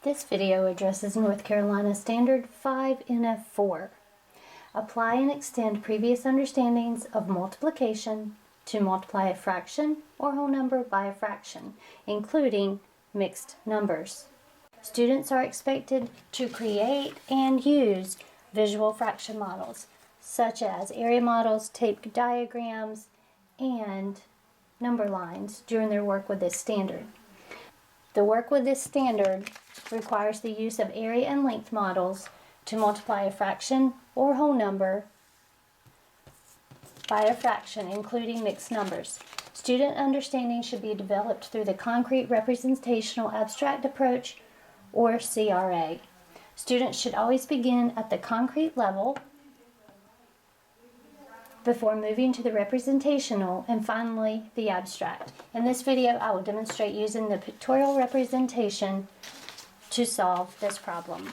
This video addresses North Carolina Standard 5 NF4. Apply and extend previous understandings of multiplication to multiply a fraction or whole number by a fraction, including mixed numbers. Students are expected to create and use visual fraction models, such as area models, tape diagrams, and number lines during their work with this standard. The work with this standard requires the use of area and length models to multiply a fraction or whole number by a fraction, including mixed numbers. Student understanding should be developed through the concrete representational abstract approach, or CRA. Students should always begin at the concrete level before moving to the representational and finally the abstract. In this video, I will demonstrate using the pictorial representation to solve this problem.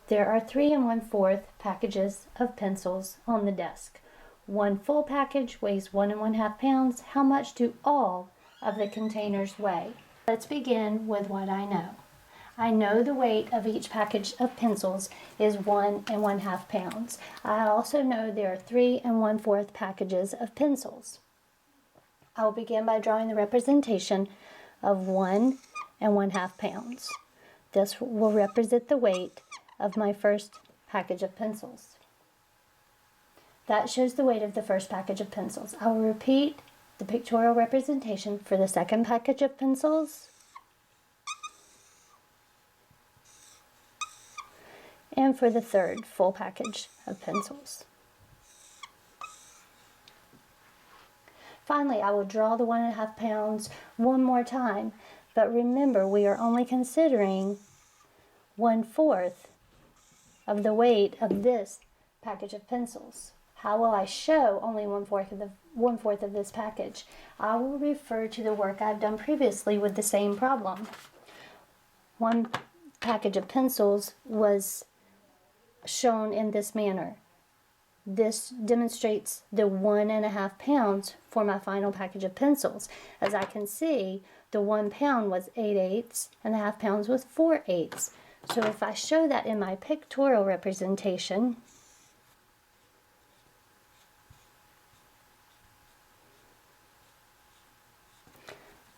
There are 3 1/4 packages of pencils on the desk. One full package weighs 1 1/2 pounds. How much do all of the containers weigh? Let's begin with what I know. I know the weight of each package of pencils is 1 1/2 pounds. I also know there are 3 1/4 packages of pencils. I will begin by drawing the representation of 1 1/2 pounds. This will represent the weight of my first package of pencils. That shows the weight of the first package of pencils. I will repeat the pictorial representation for the second package of pencils and for the third full package of pencils. Finally, I will draw the 1 1/2 pounds one more time, but remember we are only considering 1/4 of the weight of this package of pencils. How will I show only 1/4 of this package? I will refer to the work I've done previously with the same problem. One package of pencils was shown in this manner. This demonstrates the 1 1/2 pounds for my final package of pencils. As I can see, the 1 pound was 8/8 and the 1/2 pounds was 4/8. So if I show that in my pictorial representation,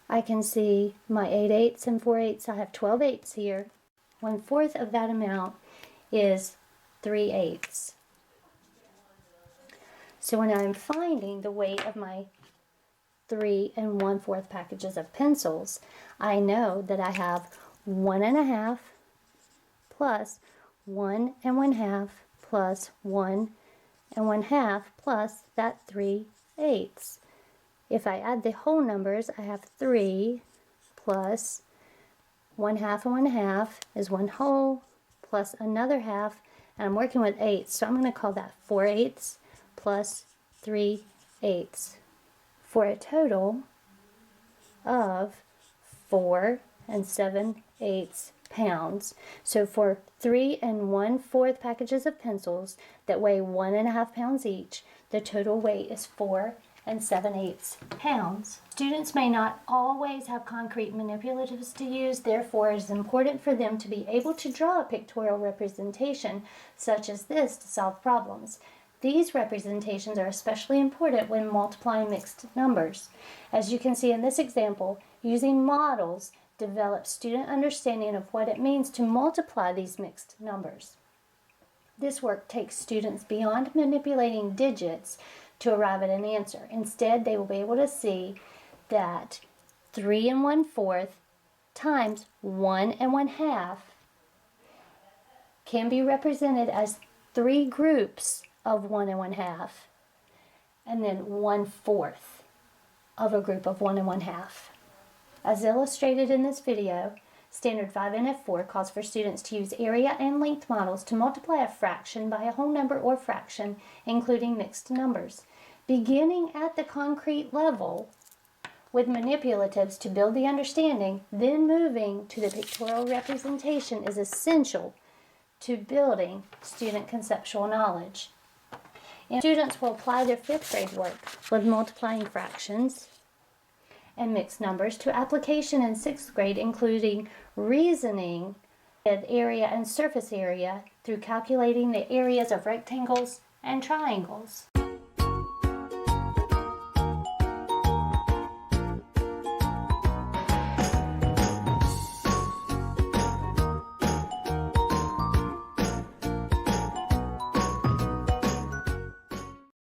I can see my 8/8 and 4/8. I have 12/8 here. 1/4 of that amount is 3/8. So when I'm finding the weight of my 3 1/4 packages of pencils, I know that I have 1 1/2 plus 1 1/2 plus 1 1/2 plus that 3/8. If I add the whole numbers, I have 3 plus 1/2 and 1/2 is 1 whole plus another half, and I'm working with 8, so I'm going to call that 4/8 plus 3/8 for a total of 4 7/8 pounds. So for 3 1/4 packages of pencils that weigh 1 1/2 pounds each, the total weight is 4 7/8 pounds. Students may not always have concrete manipulatives to use, therefore it is important for them to be able to draw a pictorial representation such as this to solve problems. These representations are especially important when multiplying mixed numbers. As you can see in this example, using models develops student understanding of what it means to multiply these mixed numbers. This work takes students beyond manipulating digits to arrive at an answer. Instead, they will be able to see that 3 1/4 times 1 1/2 can be represented as 3 groups of 1 1/2 and then 1/4 of a group of 1 1/2. As illustrated in this video, Standard 5 NF4 calls for students to use area and length models to multiply a fraction by a whole number or fraction, including mixed numbers. Beginning at the concrete level with manipulatives to build the understanding, then moving to the pictorial representation is essential to building student conceptual knowledge. And students will apply their 5th grade work with multiplying fractions and mixed numbers to application in 6th grade, including reasoning with area and surface area through calculating the areas of rectangles and triangles.